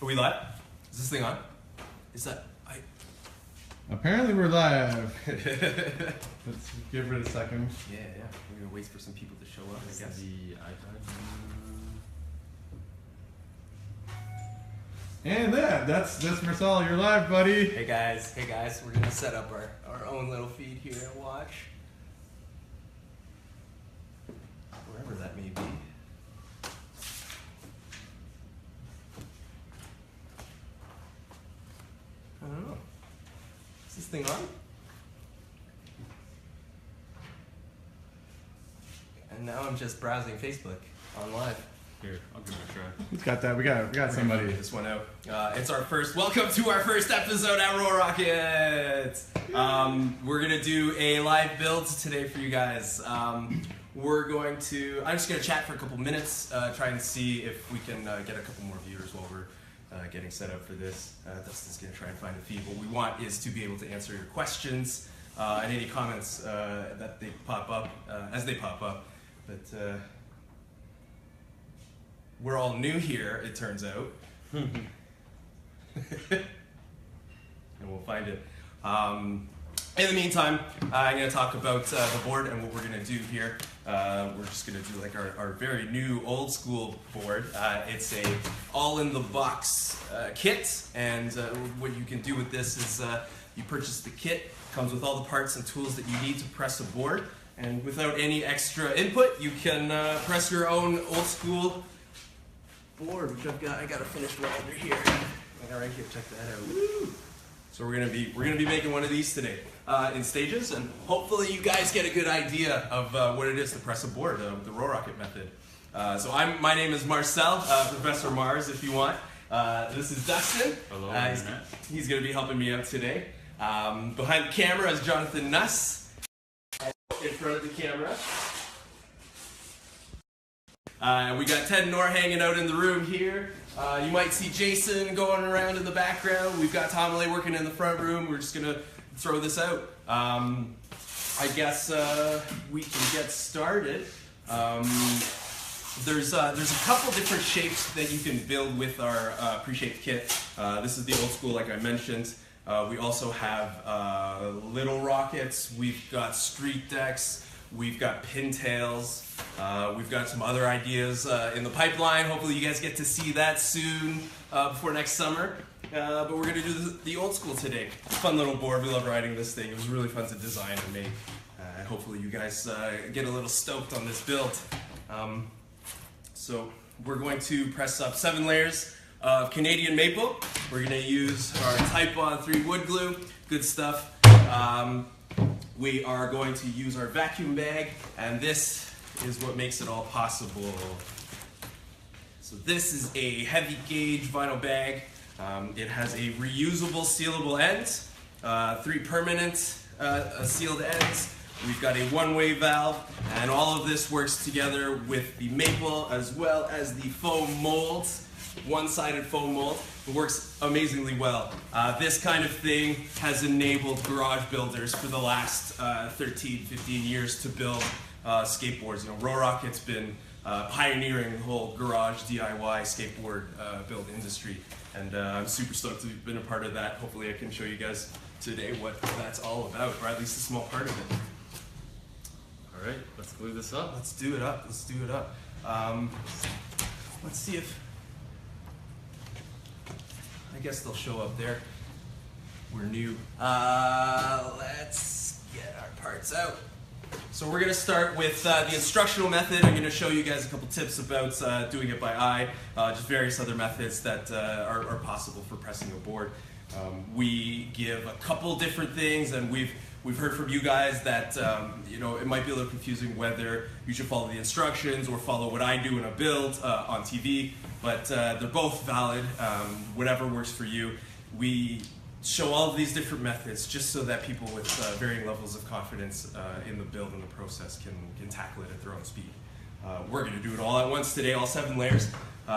Are we live? Is this thing on? Is that... Apparently we're live. Let's give it a second. Yeah. We're going to wait for some people to show up, I guess. The iPad. And that's Marcel, you're live, buddy. Hey guys, we're going to set up our own little feed here and watch. Wherever that may be. I don't know. Is this thing on? And now I'm just browsing Facebook on live. Here, I'll give it a try. Who's got that? We got somebody. This one out. It's our first. Welcome to our first episode at Roarockit. We're gonna do a live build today for you guys. We're going to. I'm just gonna chat for a couple minutes, try and see if we can get a couple more viewers while we're getting set up for this. Dustin's gonna try and find a feed. What we want is to be able to answer your questions and any comments that they pop up as they pop up. But we're all new here, it turns out. And we'll find it. In the meantime, I'm going to talk about the board and what we're going to do here. We're just going to do like our very new old school board. It's a all-in-the-box kit, and what you can do with this is you purchase the kit. Comes with all the parts and tools that you need to press a board, and without any extra input, you can press your own old school board, which I got a finished one over here. I got right here. Check that out. Woo! So we're gonna be making one of these today in stages, and hopefully you guys get a good idea of what it is to press a board, the Roarockit method. So my name is Marcel, Professor Mars, if you want. This is Dustin. Hello. He's gonna be helping me out today. Behind the camera is Jonathan Nuss. In front of the camera. We got Ted and Nor hanging out in the room here. You might see Jason going around in the background. We've got Tomale working in the front room. We're just gonna throw this out. I guess we can get started. There's a couple different shapes that you can build with our pre-shaped kit. This is the old school, like I mentioned. We also have little rockets. We've got street decks. We've got pintails. We've got some other ideas in the pipeline. Hopefully you guys get to see that soon before next summer. But we're going to do the old school today. Fun little board. We love riding this thing. It was really fun to design and make. Hopefully you guys get a little stoked on this build. So we're going to press up 7 layers of Canadian maple. We're going to use our Type On 3 wood glue. Good stuff. We are going to use our vacuum bag, and this is what makes it all possible. So this is a heavy gauge vinyl bag. It has a reusable sealable end, 3 permanent sealed ends. We've got a one-way valve, and all of this works together with the maple as well as the foam mold, one-sided foam mold. It works amazingly well. This kind of thing has enabled garage builders for the last 13, 15 years to build skateboards. You know, Roarockit's been pioneering the whole garage DIY skateboard build industry, and I'm super stoked to have been a part of that. Hopefully I can show you guys today what that's all about, or at least a small part of it. All right, let's glue this up. Let's do it up. Let's see if... I guess they'll show up there. We're new. Let's get our parts out. So we're going to start with the instructional method. I'm going to show you guys a couple tips about doing it by eye, just various other methods that are possible for pressing a board. We give a couple different things, and we've heard from you guys that you know, it might be a little confusing whether you should follow the instructions or follow what I do in a build on TV, but they're both valid, whatever works for you. We show all of these different methods just so that people with varying levels of confidence in the build and the process can tackle it at their own speed. We're going to do it all at once today, all 7 layers.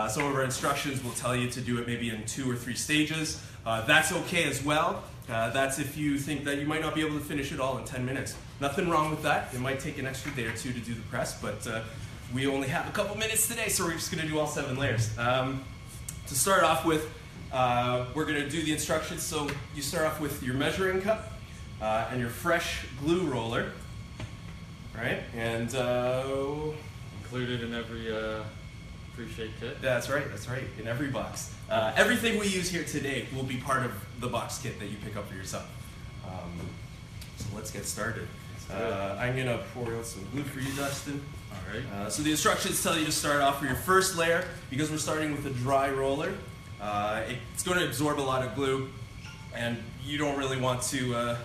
Some of our instructions will tell you to do it maybe in 2 or 3 stages. That's okay as well. That's if you think that you might not be able to finish it all in 10 minutes. Nothing wrong with that. It might take an extra day or 2 to do the press, but we only have a couple minutes today, so we're just going to do all 7 layers. To start off with, we're going to do the instructions. So you start off with your measuring cup and your fresh glue roller, right? And Included in every pre-shaped kit. that's right, in every box. Everything we use here today will be part of the box kit that you pick up for yourself. So let's get started. I'm going to pour out some glue for you, Dustin. Alright. So the instructions tell you to start off with your first layer. Because we're starting with a dry roller, it's going to absorb a lot of glue, and you don't really want to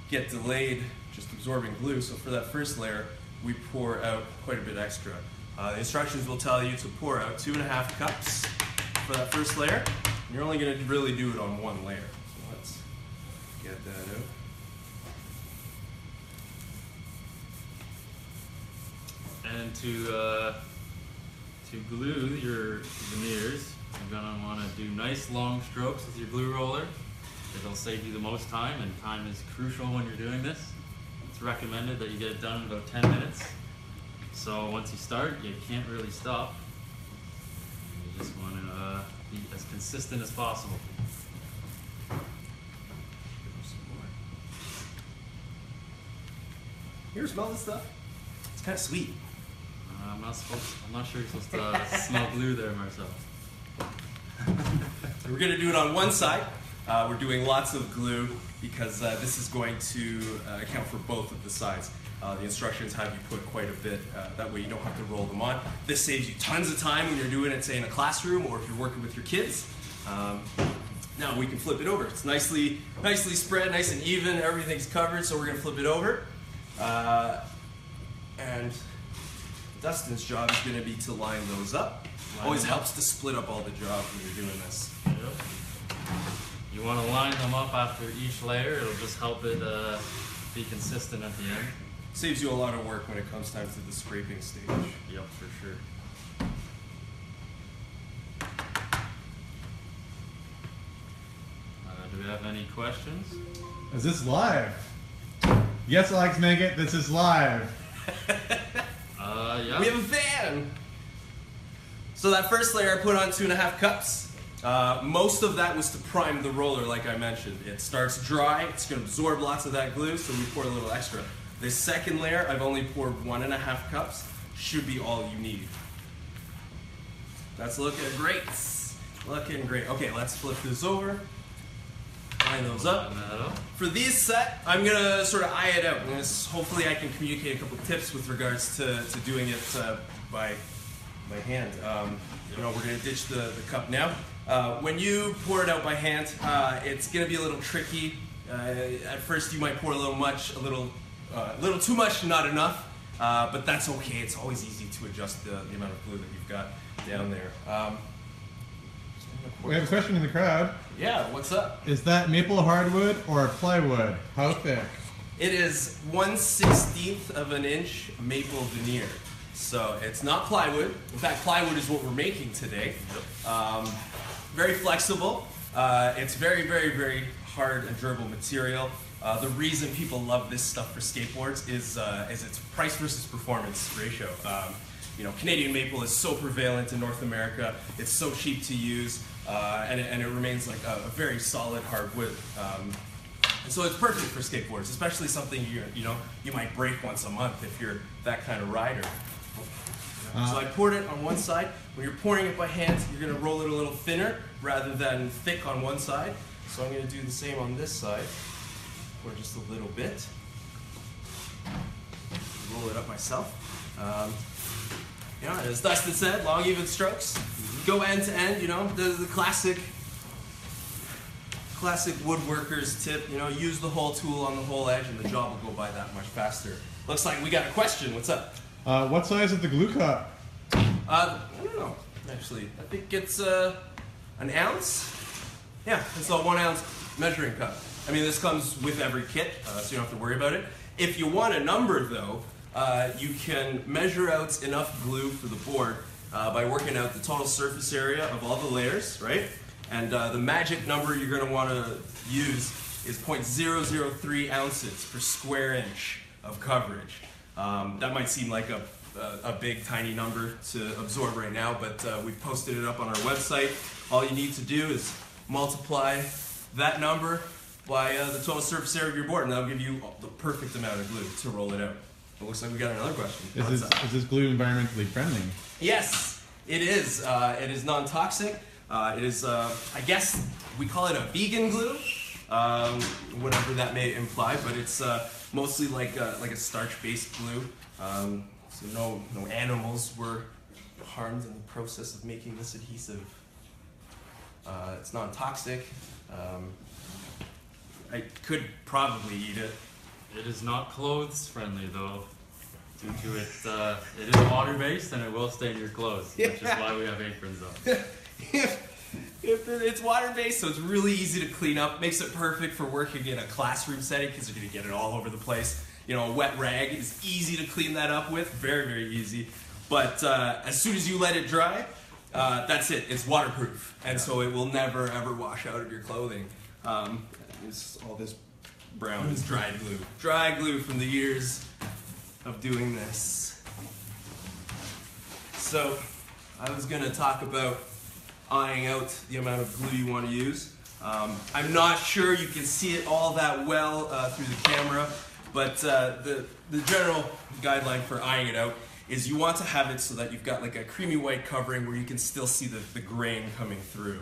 get delayed just absorbing glue. So for that first layer, we pour out quite a bit extra. The instructions will tell you to pour out 2.5 cups for that first layer. And you're only going to really do it on one layer. So let's get that out. And to glue your veneers, you're going to want to do nice long strokes with your glue roller. It'll save you the most time, and time is crucial when you're doing this. It's recommended that you get it done in about 10 minutes. So once you start, you can't really stop. You just want to be as consistent as possible. You ever smell this stuff? It's kind of sweet. I'm not sure you're supposed to smell glue there, Marcel. So we're going to do it on one side. We're doing lots of glue because this is going to account for both of the sides. The instructions have you put quite a bit, that way you don't have to roll them on. This saves you tons of time when you're doing it, say, in a classroom or if you're working with your kids. Now we can flip it over. It's nicely spread, nice and even, everything's covered, so we're going to flip it over. And Dustin's job is going to be to line those up. Always helps to split up all the job when you're doing this. Yep. You want to line them up after each layer. It'll just help it be consistent at the end. Saves you a lot of work when it comes time to the scraping stage. Yep, for sure. Do we have any questions? Is this live? Yes, Alex, make it. This is live. Yeah. We have a fan! So that first layer I put on 2.5 cups. Most of that was to prime the roller, like I mentioned. It starts dry, it's going to absorb lots of that glue, so we pour a little extra. This second layer, I've only poured 1.5 cups. Should be all you need. That's looking great. Looking great. Okay, let's flip this over. Line those up. For these set, I'm going to sort of eye it out. Hopefully I can communicate a couple tips with regards to doing it by hand. We're going to ditch the cup now. When you pour it out by hand, it's going to be a little tricky. At first you might pour a little too much, not enough, but that's okay. It's always easy to adjust the amount of glue that you've got down there. We have a question in the crowd. Yeah, what's up? Is that maple hardwood or plywood? How thick? It is 1/16 of an inch maple veneer. So it's not plywood. In fact, plywood is what we're making today. Very flexible. It's very, very, very hard and durable material. The reason people love this stuff for skateboards is its price versus performance ratio. Canadian maple is so prevalent in North America. It's so cheap to use, and it remains like a very solid hardwood. And so it's perfect for skateboards, especially something you might break once a month if you're that kind of rider. So I poured it on one side. When you're pouring it by hand, you're going to roll it a little thinner rather than thick on one side. So I'm going to do the same on this side. Pour just a little bit. Roll it up myself. As Dustin said, long even strokes. Go end to end. The classic woodworker's tip. Use the whole tool on the whole edge, and the job will go by that much faster. Looks like we got a question. What's up? What size is the glue cup? I don't know, actually. I think it's an ounce. Yeah, it's a 1 ounce measuring cup. I mean, this comes with every kit, so you don't have to worry about it. If you want a number, though, you can measure out enough glue for the board by working out the total surface area of all the layers, right? And the magic number you're going to want to use is 0.003 ounces per square inch of coverage. That might seem like a big, tiny number to absorb right now, but we've posted it up on our website. All you need to do is multiply that number by the total surface area of your board, and that'll give you the perfect amount of glue to roll it out. It looks like we got another question. Is this glue environmentally friendly? Yes, it is. It is non-toxic. It is, I guess, we call it a vegan glue, whatever that may imply, but it's mostly like a starch-based glue. So no animals were harmed in the process of making this adhesive. It's non-toxic. I could probably eat it. It is not clothes friendly though, due to it is water based and it will stain your clothes, which is why we have aprons on. It's water based, so it's really easy to clean up. Makes it perfect for working in a classroom setting because you're gonna get it all over the place. You know, a wet rag is easy to clean that up with, very, very easy. But as soon as you let it dry, that's it. It's waterproof, and so it will never ever wash out of your clothing. All this brown is dried glue. Dry glue from the years of doing this. So I was going to talk about eyeing out the amount of glue you want to use. I'm not sure you can see it all that well through the camera, but the general guideline for eyeing it out is you want to have it so that you've got like a creamy white covering where you can still see the grain coming through.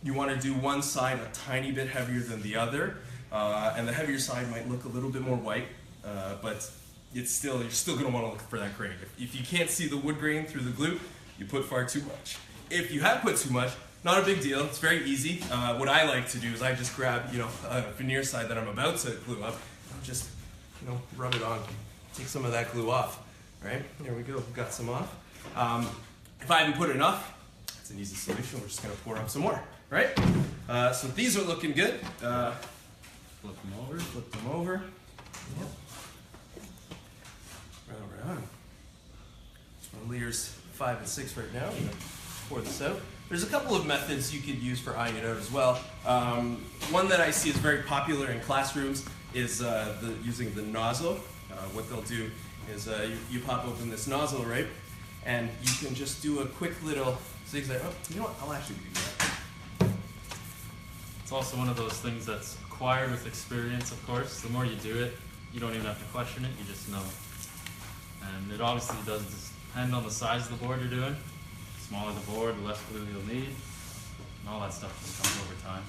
You want to do one side a tiny bit heavier than the other, and the heavier side might look a little bit more white, but you're still going to want to look for that grain. If you can't see the wood grain through the glue, you put far too much. If you have put too much, not a big deal. It's very easy. What I like to do is I just grab, a veneer side that I'm about to glue up, and just, rub it on. Take some of that glue off. Right? There we go. We've got some off. If I haven't put enough, it's an easy solution. We're just going to pour up some more. Right? So these are looking good. Flip them over. Flip them over. Yep. Right on. On layers 5 and 6 right now. I'm going to pour this out. There's a couple of methods you could use for eyeing it out as well. One that I see is very popular in classrooms is using the nozzle. What they'll do is you pop open this nozzle, right? And you can just do a quick little zigzag. Oh, you know what? I'll actually do that. It's also one of those things that's acquired with experience, of course. The more you do it, you don't even have to question it, you just know. And it obviously does depend on the size of the board you're doing. The smaller the board, the less glue you'll need. And all that stuff just comes over time.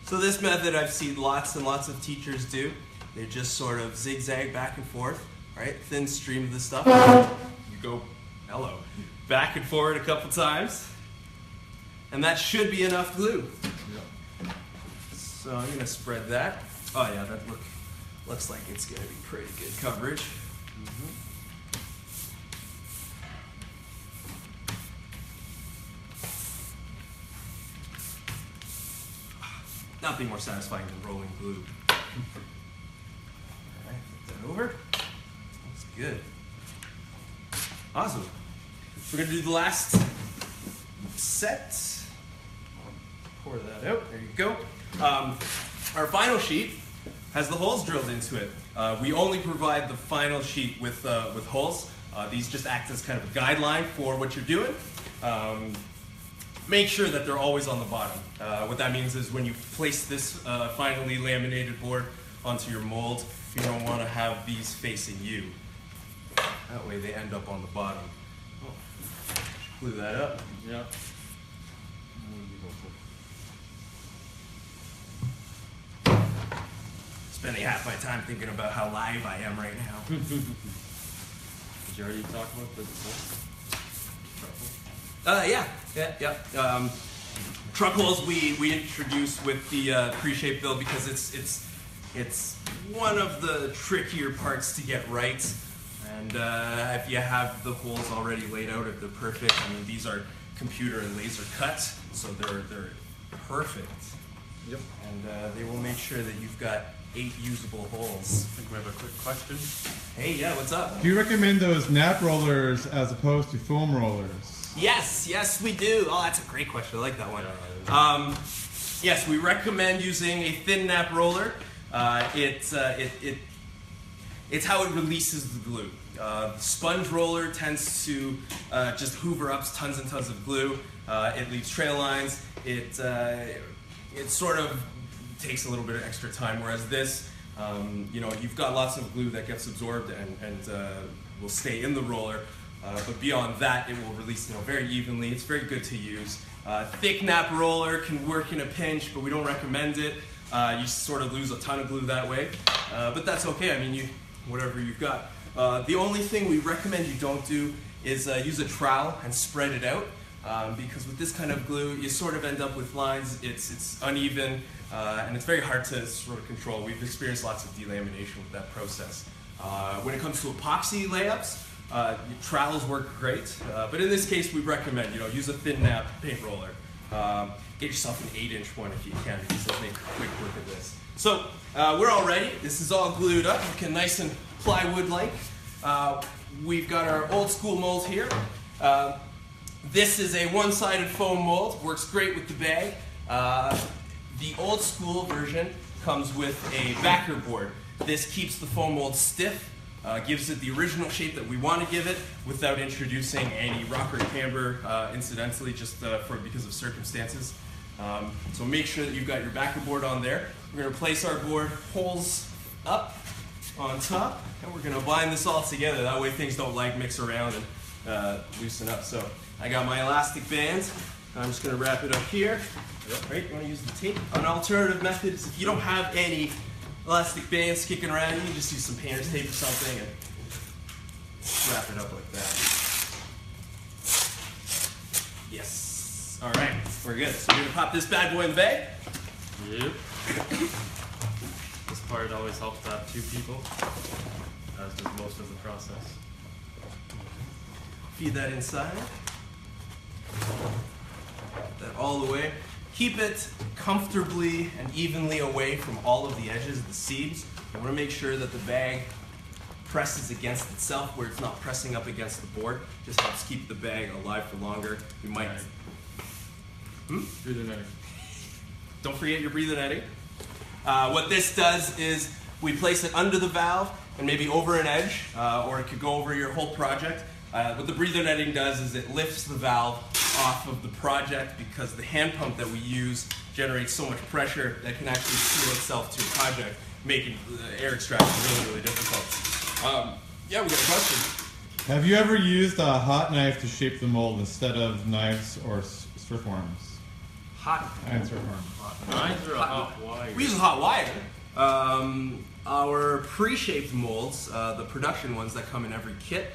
So this method I've seen lots and lots of teachers do. They just sort of zigzag back and forth, right? Thin stream of the stuff. You go, hello, back and forward a couple times. And that should be enough glue. Yep. So I'm gonna spread that. Oh yeah, that looks like it's gonna be pretty good coverage. Mm-hmm. Nothing more satisfying than rolling glue. Alright, flip that over. That's good. Awesome. We're going to do the last set. Pour that out. There you go. Our final sheet has the holes drilled into it. We only provide the final sheet with holes. These just act as kind of a guideline for what you're doing. Make sure that they're always on the bottom. What that means is when you place this finally laminated board onto your mold, you don't want to have these facing you. That way they end up on the bottom. Oh, glue that up. Yep. Spending half my time thinking about how live I am right now. Did you already talk about the Yeah. Truck holes we introduced with the pre-shape build because it's one of the trickier parts to get right. And if you have the holes already laid out, if they're perfect, I mean these are computer and laser cut, so they're perfect. Yep. And they will make sure that you've got 8 usable holes. I think we have a quick question. Hey, yeah, what's up? Do you recommend those nap rollers as opposed to foam rollers? Yes, we do. Oh, that's a great question. I like that one. Yeah. Yes, we recommend using a thin nap roller. It it's how it releases the glue. The sponge roller tends to just hoover up tons and tons of glue. It leaves trail lines. It sort of takes a little bit of extra time, whereas this, you know, you've got lots of glue that gets absorbed and will stay in the roller. But beyond that, it will release, you know, very evenly. It's very good to use. Thick nap roller can work in a pinch, but we don't recommend it. You sort of lose a ton of glue that way, but that's okay. I mean, whatever you've got. The only thing we recommend you don't do is use a trowel and spread it out, because with this kind of glue, you sort of end up with lines. It's uneven, and it's very hard to sort of control. We've experienced lots of delamination with that process. When it comes to epoxy layups, trowels work great, but in this case, we recommend, you know, use a thin nap paint roller. Get yourself an 8-inch one if you can, because they'll make quick work of this. So we're all ready. This is all glued up, looking nice and plywood-like. We've got our old school mold here. This is a one-sided foam mold. Works great with the bag. The old school version comes with a backer board. This keeps the foam mold stiff. Gives it the original shape that we want to give it without introducing any rock or camber incidentally, just because of circumstances. So make sure that you've got your backer board on there. We're going to place our board holes up on top, and we're going to bind this all together. That way things don't like mix around and loosen up. So I got my elastic band. I'm just going to wrap it up here. Right, you want to use the tape. An alternative method is if you don't have any elastic bands kicking around, you can just use some painter's tape or something and wrap it up like that. Yes. All right, we're good. So we're gonna pop this bad boy in the bag. Yep. This part always helps to have 2 people, as does most of the process. Feed that inside. Put that all the way. Keep it comfortably and evenly away from all of the edges of the seams. You want to make sure that the bag presses against itself where it's not pressing up against the board. Just helps keep the bag alive for longer. You might... Through the netting. Don't forget your breather netting. What this does is we place it under the valve and maybe over an edge, or it could go over your whole project. What the breather netting does is it lifts the valve off of the project because the hand pump that we use generates so much pressure that can actually seal itself to a project, making the air extraction really, really difficult. Yeah, we got a question. Have you ever used a hot knife to shape the mold instead of knives or surf worms? Hot And surf worms. Knives or a hot wire? We use a hot wire. Our pre-shaped molds, the production ones that come in every kit,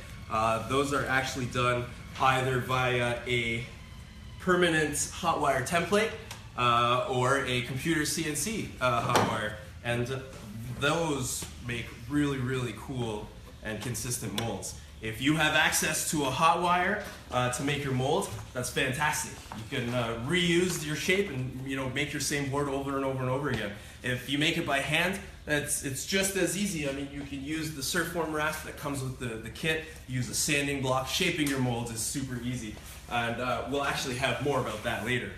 those are actually done either via a permanent hot wire template or a computer CNC hot wire. And those make really, really cool and consistent molds. If you have access to a hot wire to make your mold, that's fantastic. You can reuse your shape and, you know, make your same board over and over and over again. If you make it by hand, it's just as easy. I mean, you can use the surfform rasp that comes with the kit, use a sanding block. Shaping your molds is super easy, and we'll actually have more about that later.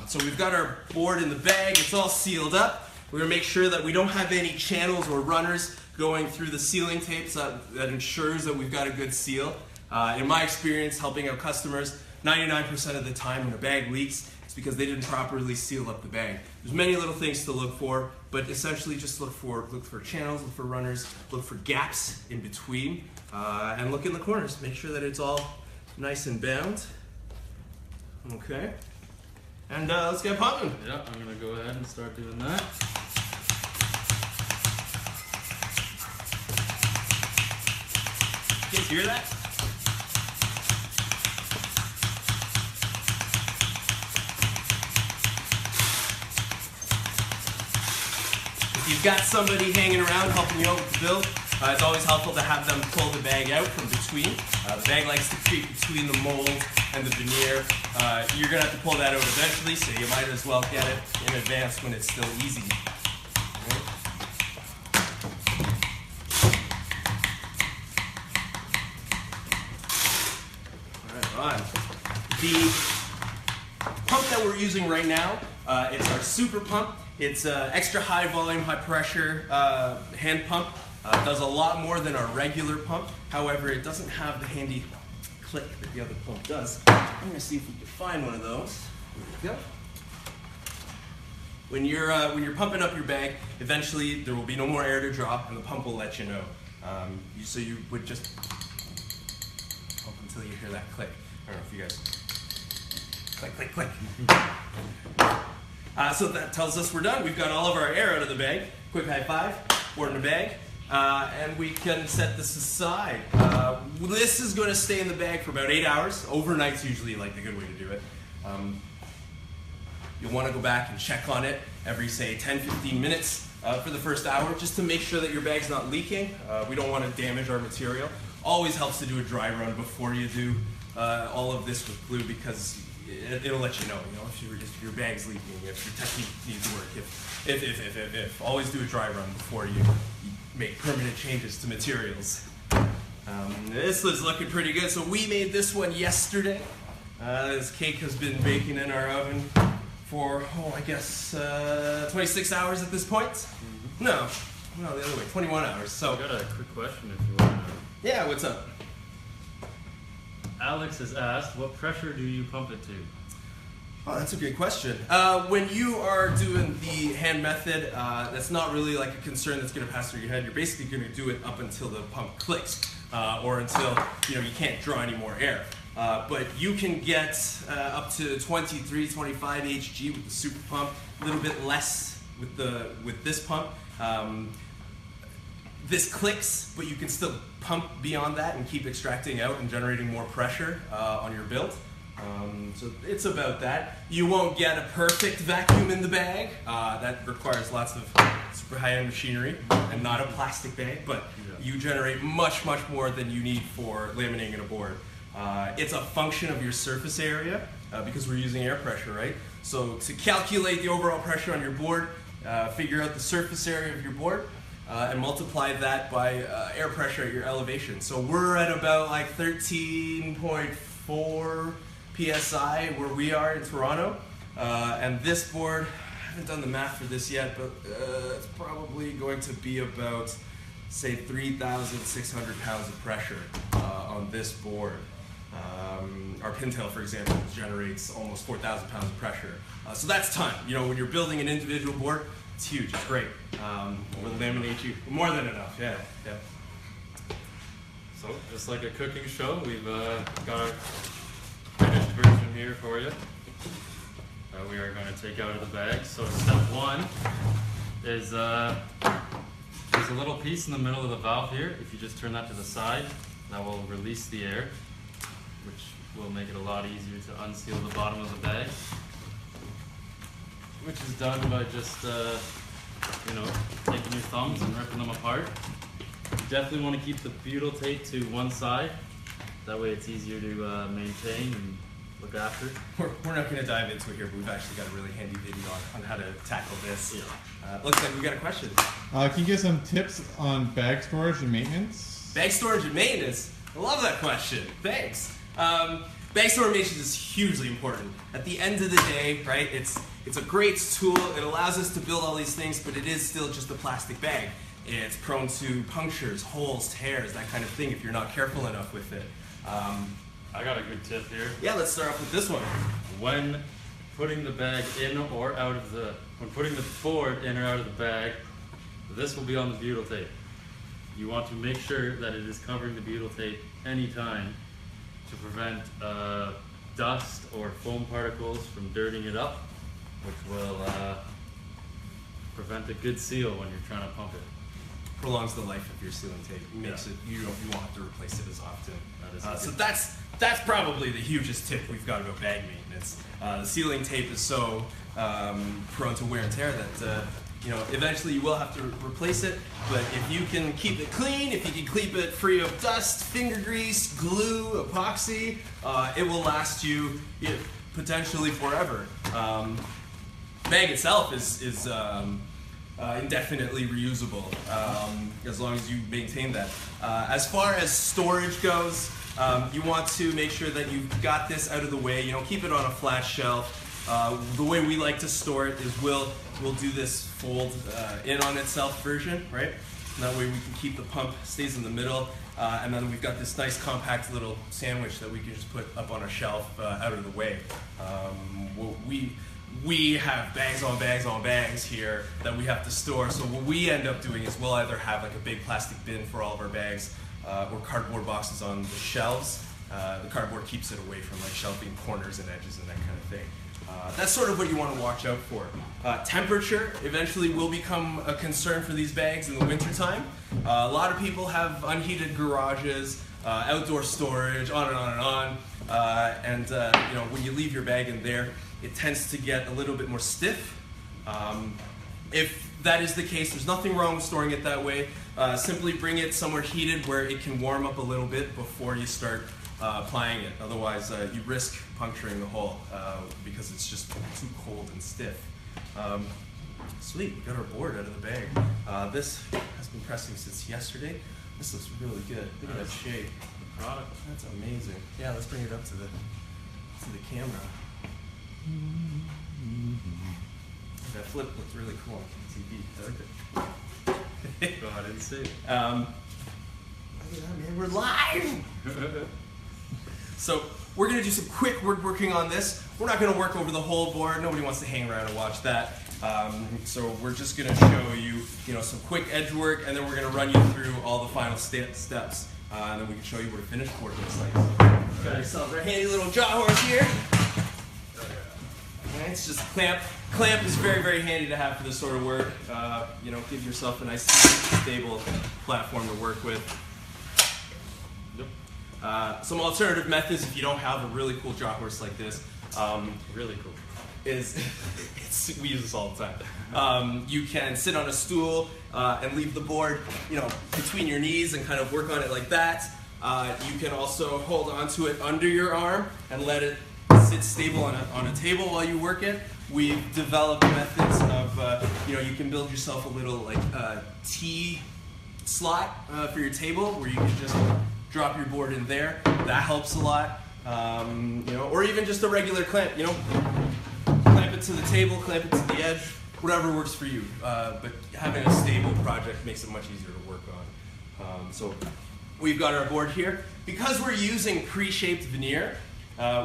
So we've got our board in the bag. It's all sealed up. We're gonna make sure that we don't have any channels or runners going through the sealing tapes. That ensures that we've got a good seal. In my experience helping out customers, 99% of the time when a bag leaks, it's because they didn't properly seal up the bag. There's many little things to look for, but essentially just look for channels, look for runners, look for gaps in between, and look in the corners. Make sure that it's all nice and bound. Okay. And let's get pumping. Yeah, I'm gonna go ahead and start doing that. You guys hear that? If you've got somebody hanging around helping you out with the build, it's always helpful to have them pull the bag out from between. The bag likes to creep between the mold and the veneer. You're going to have to pull that out eventually, so you might as well get it in advance when it's still easy. Right on. The pump that we're using right now, it's our super pump. It's extra high volume, high pressure hand pump. It does a lot more than our regular pump. However, it doesn't have the handy click that the other pump does. I'm going to see if we can find one of those. There we go. When you're pumping up your bag, eventually there will be no more air to drop, and the pump will let you know. So you would just pump until you hear that click. I don't know if you guys click, click, click. So that tells us we're done. We've got all of our air out of the bag. Quick high five. We're in the bag. And we can set this aside. This is going to stay in the bag for about 8 hours. Overnight's usually like the good way to do it. You'll want to go back and check on it every, say, 10-15 minutes for the first hour, just to make sure that your bag's not leaking. We don't want to damage our material. Always helps to do a dry run before you do all of this with glue, because it'll let you know, if your bag's leaking, if your technique needs work, if. Always do a dry run before you make permanent changes to materials. This is looking pretty good. So we made this one yesterday. This cake has been baking in our oven for, I guess, 26 hours at this point. Mm-hmm. No, the other way, 21 hours. So I got a quick question if you want to know. Yeah, what's up? Alex has asked, what pressure do you pump it to? Oh, that's a good question. When you are doing the hand method, that's not really like a concern that's going to pass through your head. You're basically going to do it up until the pump clicks, or until you can't draw any more air. But you can get up to 23, 25 Hg with the super pump. A little bit less with this pump. This clicks, but you can still pump beyond that and keep extracting out and generating more pressure on your build. So it's about that. You won't get a perfect vacuum in the bag. That requires lots of super high-end machinery and not a plastic bag, but you generate much, much more than you need for laminating a board. It's a function of your surface area because we're using air pressure, right? So to calculate the overall pressure on your board, figure out the surface area of your board, and multiply that by air pressure at your elevation. So we're at about like 13.4 PSI where we are in Toronto, and this board, I haven't done the math for this yet, but it's probably going to be about, say, 3,600 pounds of pressure on this board. Our pintail, for example, generates almost 4,000 pounds of pressure. So that's ton. When you're building an individual board, it's huge, it's great. We'll laminate you more than enough, yeah. So, just like a cooking show, we've got our finished version here for you. We are going to take out of the bag. So step one is there's a little piece in the middle of the valve here. If you just turn that to the side, that will release the air, which will make it a lot easier to unseal the bottom of the bag. Which is done by just, taking your thumbs and ripping them apart. You definitely want to keep the butyl tape to one side. That way it's easier to maintain and look after. We're not going to dive into it here, but we've actually got a really handy video on how to tackle this. Looks like we got a question. Can you give some tips on bag storage and maintenance? Bag storage and maintenance? I love that question. Thanks. Bag storage maintenance is hugely important. At the end of the day, right, it's a great tool. It allows us to build all these things, but it is still just a plastic bag. It's prone to punctures, holes, tears, that kind of thing if you're not careful enough with it. I got a good tip here. Yeah, let's start off with this one. When putting the bag in or out of when putting the board in or out of the bag, this will be on the butyl tape. You want to make sure that it is covering the butyl tape anytime to prevent dust or foam particles from dirtying it up, which will prevent a good seal when you're trying to pump it. Prolongs the life of your sealing tape. Makes it you won't have to replace it as often. So that's probably the hugest tip we've got about bag maintenance. The sealing tape is so prone to wear and tear that eventually you will have to replace it. But if you can keep it clean, if you can keep it free of dust, finger grease, glue, epoxy, it will last you potentially forever. Bag itself is indefinitely reusable as long as you maintain that. As far as storage goes, you want to make sure that you've got this out of the way. Keep it on a flat shelf. The way we like to store it is we'll do this fold in on itself version, right? And that way we can keep the pump, stays in the middle. And then we've got this nice compact little sandwich that we can just put up on a shelf out of the way. We have bags on bags on bags here that we have to store. So what we end up doing is we'll either have like a big plastic bin for all of our bags or cardboard boxes on the shelves. The cardboard keeps it away from like shelving corners and edges and that kind of thing. That's sort of what you want to watch out for. Temperature eventually will become a concern for these bags in the wintertime. A lot of people have unheated garages, outdoor storage, on and on and on. You know, when you leave your bag in there, it tends to get a little bit more stiff. If that is the case, there's nothing wrong with storing it that way. Simply bring it somewhere heated where it can warm up a little bit before you start applying it. Otherwise, you risk puncturing the hole because it's just too cold and stiff. Sweet, we got our board out of the bag. This has been pressing since yesterday. This looks really good. Look at that shape. The product. That's amazing. Yeah, let's bring it up to the camera. That flip looks really cool on TV. I like it. Go ahead and see. Look at that, man. We're live! So we're going to do some quick work working on this. We're not going to work over the whole board. Nobody wants to hang around and watch that. So we're just going to show you, some quick edge work, and then we're going to run you through all the final steps. And then we can show you what a finished board looks like. Got ourselves our handy little jaw horse here. Okay, it's just a clamp. Clamp is very, very handy to have for this sort of work. Give yourself a nice, stable platform to work with. Yep. Some alternative methods, if you don't have a really cool jaw horse like this, Really cool. we use this all the time. You can sit on a stool and leave the board, between your knees and kind of work on it like that. You can also hold onto it under your arm and let it sit stable on a table while you work it. We've developed methods of, you can build yourself a little T slot for your table where you can just drop your board in there. That helps a lot. Or even just a regular clamp, clamp it to the table, clamp it to the edge, whatever works for you. But having a stable project makes it much easier to work on. So we've got our board here. Because we're using pre-shaped veneer,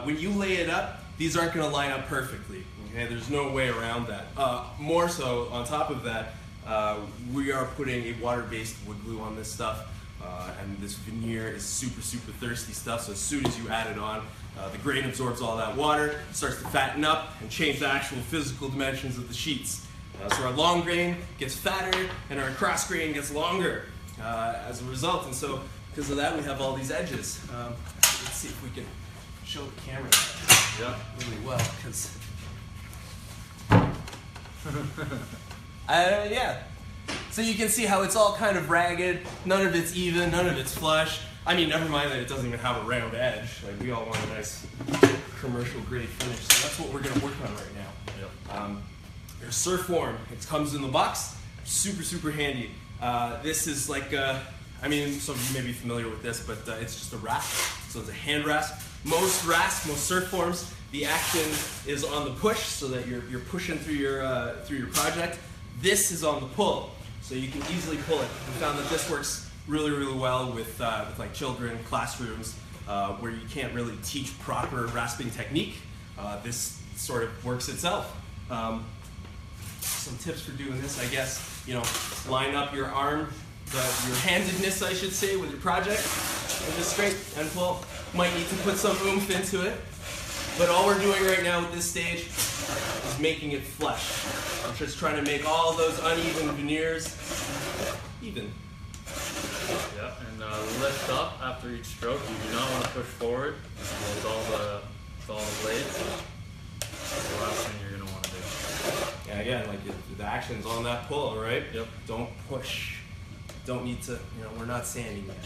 when you lay it up, these aren't going to line up perfectly. Okay? There's no way around that. More so, on top of that, we are putting a water-based wood glue on this stuff. And this veneer is super, super thirsty stuff, so as soon as you add it on, the grain absorbs all that water, starts to fatten up and change the actual physical dimensions of the sheets. So our long grain gets fatter and our cross grain gets longer as a result. And so because of that, we have all these edges. Let's see if we can show the camera really well, because yeah. So you can see how it's all kind of ragged, none of it's even, none of it's flush. I mean, never mind that it doesn't even have a round edge. Like, we all want a nice commercial grade finish, so that's what we're gonna work on right now. Yep. Your surf form, it comes in the box, super, super handy. This is like, some of you may be familiar with this, but it's just a rasp, so it's a hand rasp. Most surf forms, the action is on the push, so that you're pushing through your project. This is on the pull, so you can easily pull it. We found that this works really, really well with like children, classrooms, where you can't really teach proper rasping technique. This sort of works itself. Some tips for doing this, I guess, line up your arm, your handedness, I should say, with your project, and just scrape and pull. Might need to put some oomph into it, but all we're doing right now with this stage is making it flush. I'm just trying to make all those uneven veneers even. Yeah, and lift up after each stroke. You do not want to push forward with all the blades. That's the last thing you're going to want to do. Yeah, again, like the action's on that pull, right? Yep. Don't push. Don't need to, we're not sanding yet.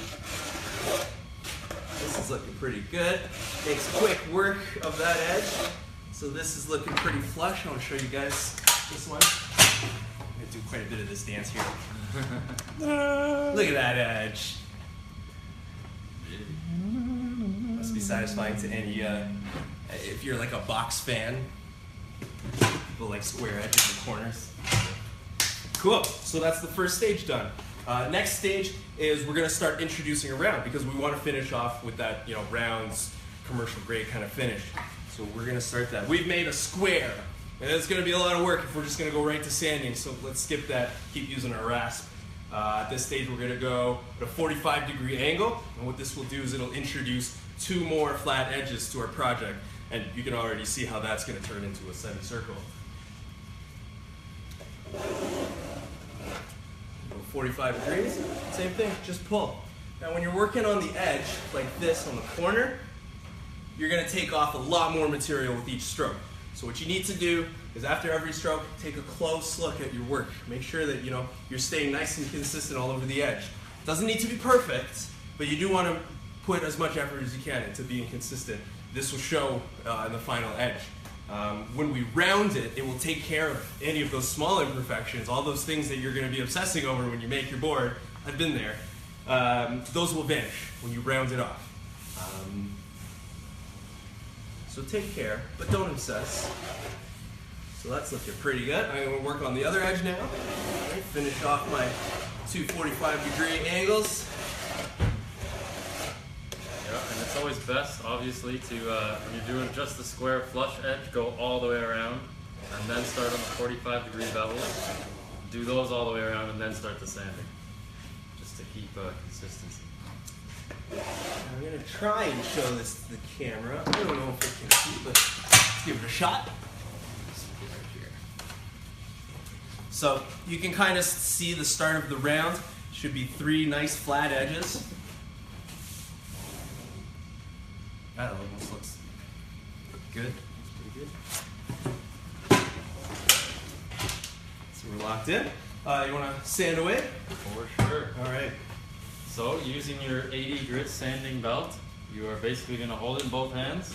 This is looking pretty good. Makes quick work of that edge. So this is looking pretty flush. I want to show you guys this one. I'm going to do quite a bit of this dance here. Look at that edge. Must be satisfying to any, if you're like a box fan. People like square edges and corners. Cool, so that's the first stage done. Next stage is we're going to start introducing a round because we want to finish off with that, rounds, commercial grade kind of finish. So we're going to start that. We've made a square. And it's going to be a lot of work if we're just going to go right to sanding, so let's skip that, keep using our rasp. At this stage we're going to go at a 45-degree angle, and what this will do is it'll introduce 2 more flat edges to our project, and you can already see how that's going to turn into a semicircle. 45 degrees, same thing, just pull. Now when you're working on the edge, like this on the corner, you're going to take off a lot more material with each stroke. So what you need to do is after every stroke, take a close look at your work. Make sure that you're staying nice and consistent all over the edge. It doesn't need to be perfect, but you do want to put as much effort as you can into being consistent. This will show in the final edge. When we round it, it will take care of any of those small imperfections, all those things that you're going to be obsessing over when you make your board. I've been there. Those will vanish when you round it off. So take care, but don't obsess. So that's looking pretty good. I'm going to work on the other edge now. Right, finish off my 2 45-degree angles. Yeah, and it's always best, obviously, to when you're doing just the square flush edge, go all the way around, and then start on the 45-degree bevel. Do those all the way around, and then start the sanding, just to keep consistency. I'm going to try and show this to the camera. I don't know if it can see, but let's give it a shot. Right here. So you can kind of see the start of the round. Should be 3 nice flat edges. That almost looks good. Pretty good. So we're locked in. You want to sand away? For sure. All right. So, using your 80 grit sanding belt, you are basically going to hold it in both hands,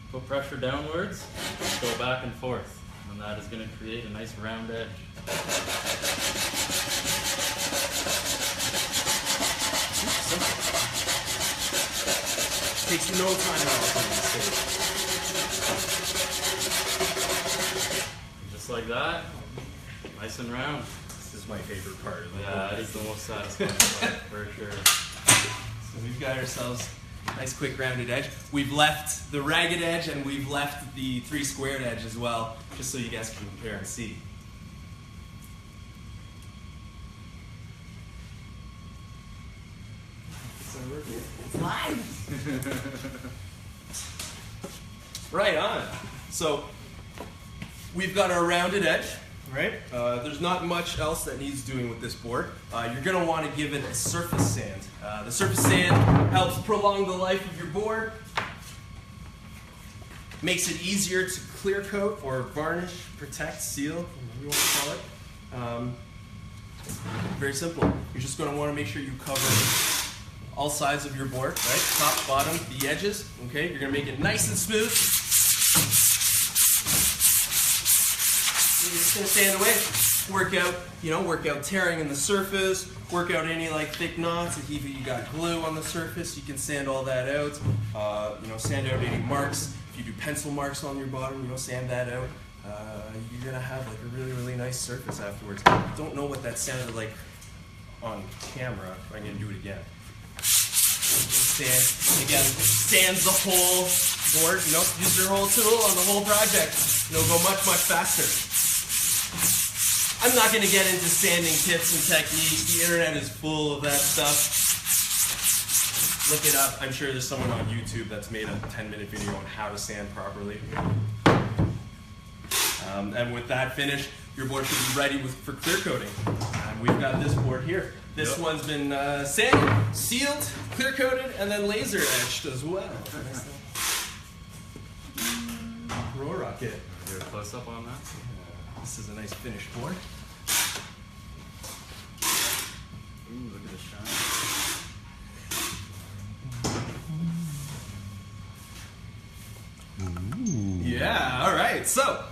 put pressure downwards, and go back and forth. And that is going to create a nice round edge. Takes no time at all on this stage. Just like that, nice and round. This is my favorite part of the Yeah, board. it is the most satisfying part, for sure. So we've got ourselves a nice quick rounded edge. We've left the ragged edge and we've left the 3 squared edge as well, just so you guys can compare and see. It's live! Right on. So we've got our rounded edge. Right? There's not much else that needs doing with this board. You're going to want to give it a surface sand. The surface sand helps prolong the life of your board, makes it easier to clear coat or varnish, protect, seal, whatever you want to call it. Very simple. You're just going to want to make sure you cover all sides of your board, right? Top, bottom, the edges. Okay? You're going to make it nice and smooth. You're just gonna sand away, work out tearing in the surface, work out any thick knots. If you got glue on the surface, you can sand all that out. Sand out any marks. If you do pencil marks on your bottom, sand that out. You're gonna have a really, really nice surface afterwards. Don't know what that sounded like on camera. I'm gonna do it again. Sands the whole board. Use your whole tool on the whole project. It'll go much, much faster. I'm not going to get into sanding tips and techniques. The internet is full of that stuff. Look it up. I'm sure there's someone on YouTube that's made a 10-minute video on how to sand properly. And with that finished, your board should be ready for clear coating. And we've got this board here. This one's been sanded, sealed, clear coated, and then laser etched as well. Roarockit. Do a close up on that. This is a nice finished board. Ooh, look at the shine. Yeah, all right. So,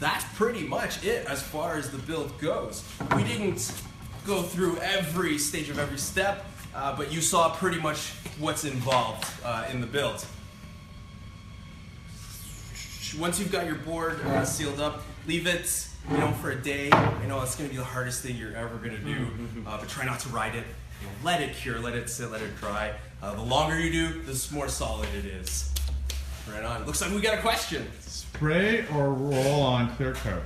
that's pretty much it as far as the build goes. We didn't go through every stage of every step, but you saw pretty much what's involved in the build. Once you've got your board sealed up, Leave it, for a day. It's going to be the hardest thing you're ever going to do, but try not to ride it. Let it cure, let it sit, let it dry. The longer you do, the more solid it is. Right on. Looks like we got a question. Spray or roll on clear coat?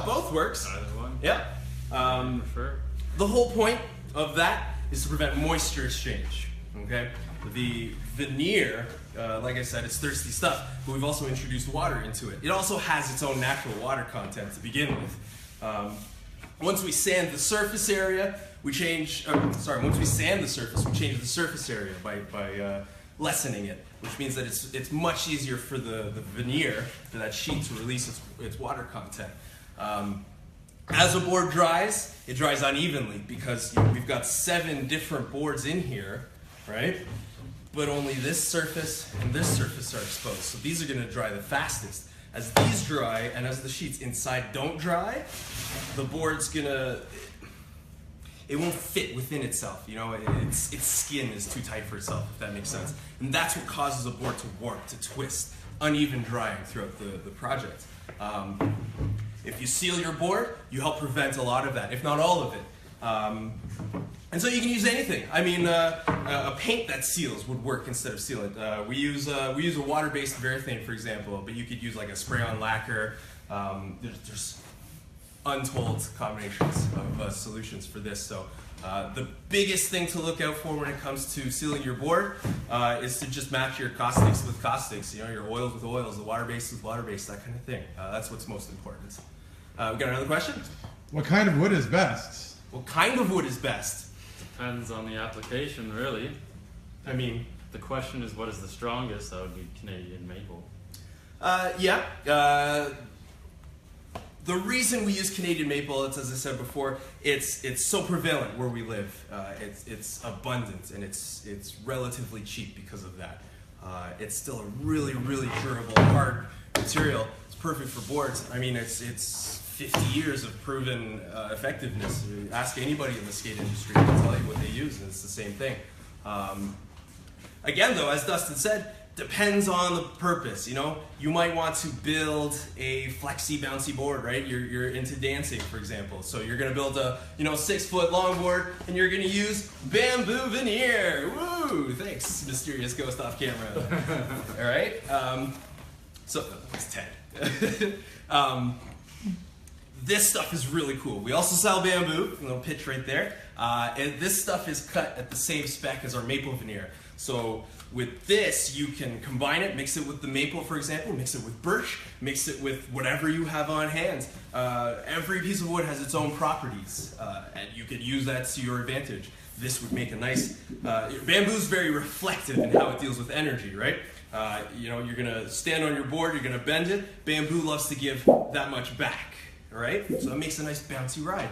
Both works. Either one. Yep. Prefer. The whole point of that is to prevent moisture exchange. Okay. The veneer, like I said, it's thirsty stuff, but we've also introduced water into it. It also has its own natural water content to begin with. Once we sand the surface area, we change. Once we sand the surface, we change the surface area by lessening it, which means that it's much easier for the veneer, for that sheet, to release its water content. As a board dries, it dries unevenly because we've got 7 different boards in here, right? But only this surface and this surface are exposed. So these are going to dry the fastest. As these dry and as the sheets inside don't dry, the board's it won't fit within itself. Its skin is too tight for itself, if that makes sense. And that's what causes a board to warp, to twist, uneven drying throughout the project. If you seal your board, you help prevent a lot of that, if not all of it. And so you can use anything. I mean, a paint that seals would work instead of sealant. We use a water-based Varathane, for example, but you could use like a spray-on lacquer. There's untold combinations of solutions for this. So the biggest thing to look out for when it comes to sealing your board is to just match your caustics with caustics. Your oils with oils, the water-based with water-based, that kind of thing. That's what's most important. We got another question? What kind of wood is best? What kind of wood is best? Depends on the application, really. I mean, the question is, what is the strongest? That would be Canadian maple. The reason we use Canadian maple, it's, as I said before, it's so prevalent where we live. It's abundant and it's relatively cheap because of that. It's still a really, really durable, hard material. It's perfect for boards. I mean, it's 50 years of proven effectiveness. Ask anybody in the skate industry, they'll tell you what they use, and it's the same thing. Again, though, as Dustin said, depends on the purpose. You might want to build a flexy, bouncy board, right? You're into dancing, for example. So you're going to build a 6-foot long board, and you're going to use bamboo veneer. Woo! Thanks, mysterious ghost off camera. All right. So it's Ted. This stuff is really cool. We also sell bamboo, a little pitch right there. And this stuff is cut at the same spec as our maple veneer. So with this, you can combine it, mix it with the maple, for example, mix it with birch, mix it with whatever you have on hand. Every piece of wood has its own properties, and you could use that to your advantage. This would make a nice, bamboo's very reflective in how it deals with energy, right? You're gonna stand on your board, you're gonna bend it. Bamboo loves to give that much back, right? So it makes a nice bouncy ride.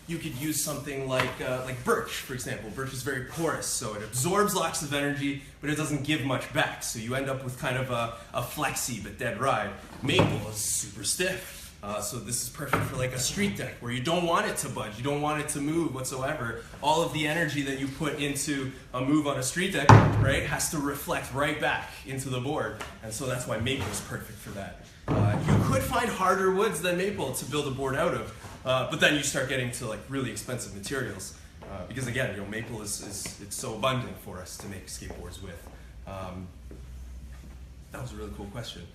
You could use something like birch, for example. Birch is very porous, so it absorbs lots of energy, but it doesn't give much back. So you end up with kind of a flexy but dead ride. Maple is super stiff. So this is perfect for like a street deck where you don't want it to budge, you don't want it to move whatsoever. All of the energy that you put into a move on a street deck, right, has to reflect right back into the board. And so that's why maple is perfect for that. You could find harder woods than maple to build a board out of, but then you start getting to like really expensive materials. Because again, maple it's so abundant for us to make skateboards with. That was a really cool question.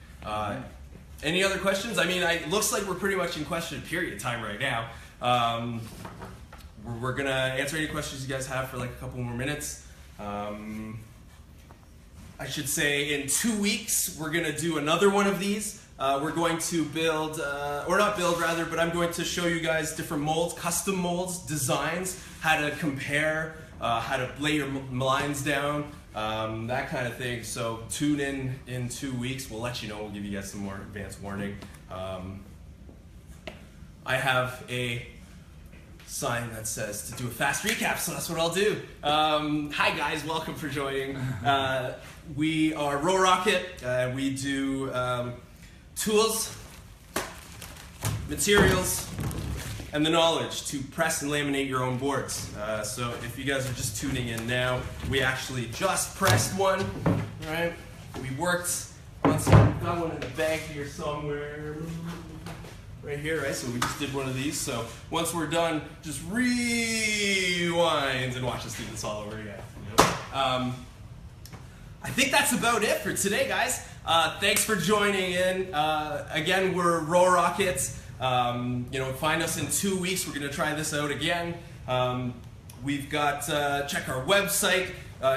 Any other questions? I mean, it looks like we're pretty much in question period time right now. We're gonna answer any questions you guys have for like a couple more minutes. I should say in 2 weeks, we're gonna do another one of these. We're going to build, or not build rather, but I'm going to show you guys different molds, custom molds, designs, how to compare, how to lay your lines down, that kind of thing. So tune in 2 weeks. We'll let you know. We'll give you guys some more advance warning. I have a sign that says to do a fast recap, so that's what I'll do. Hi guys, welcome for joining. We are Roarockit. We do tools, materials, and the knowledge to press and laminate your own boards. So if you guys are just tuning in now, we actually just pressed one, right? We worked on some, got one in the bag here somewhere. right here, right? So we just did one of these. So once we're done, just rewind and watch us do this all over again. I think that's about it for today, guys. Thanks for joining in. Again, we're Roarockit. Find us in 2 weeks. We're going to try this out again. We've got, check our website,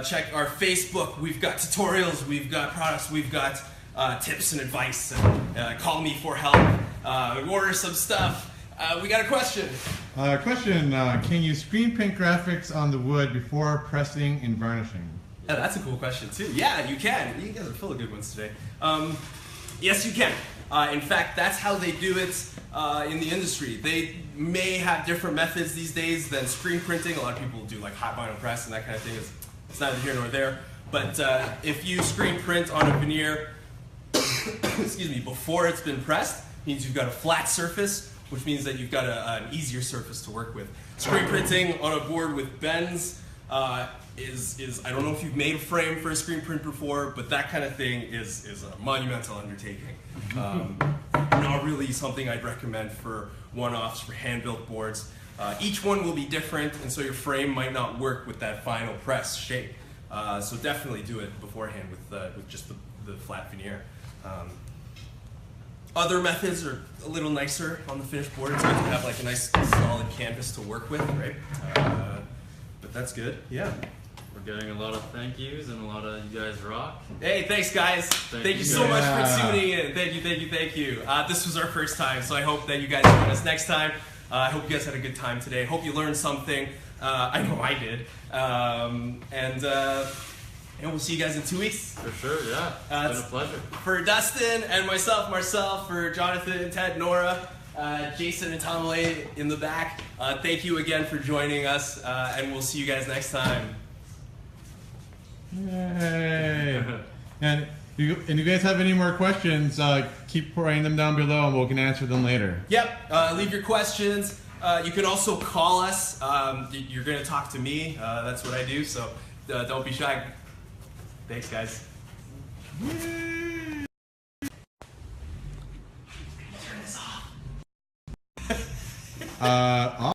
check our Facebook. We've got tutorials, we've got products, we've got tips and advice. Call me for help. Order some stuff. We got a question. Can you screen print graphics on the wood before pressing and varnishing? Yeah, that's a cool question too. Yeah, you can. You guys are full of good ones today. Yes, you can. In fact, that's how they do it in the industry. They may have different methods these days than screen printing. A lot of people do like hot vinyl press and that kind of thing. It's neither here nor there. But if you screen print on a veneer, excuse me, before it's been pressed, means you've got a flat surface, which means that you've got an easier surface to work with. Screen printing on a board with bends is I don't know if you've made a frame for a screen print before, but that kind of thing is a monumental undertaking. Not really something I'd recommend for one-offs, for hand-built boards. Each one will be different, and so your frame might not work with that final press shape. So definitely do it beforehand with just the flat veneer. Other methods are a little nicer on the finished board. It's good to have like a nice solid canvas to work with, right? But that's good, yeah. We're getting a lot of thank yous and a lot of you guys rock. Hey, thanks guys. Thank you so much for tuning in. Thank you. This was our first time, so I hope that you guys join us next time. I hope you guys had a good time today. Hope you learned something. I know I did. And we'll see you guys in 2 weeks. For sure, yeah. It's been a pleasure. For Dustin and myself, Marcel, for Jonathan, Ted, Nora, Jason and Tomley in the back, thank you again for joining us, and we'll see you guys next time. Yay! And if you guys have any more questions, keep writing them down below and we can answer them later. Yep, leave your questions. You can also call us. You're going to talk to me. That's what I do, so don't be shy. Thanks, guys. Turn this off.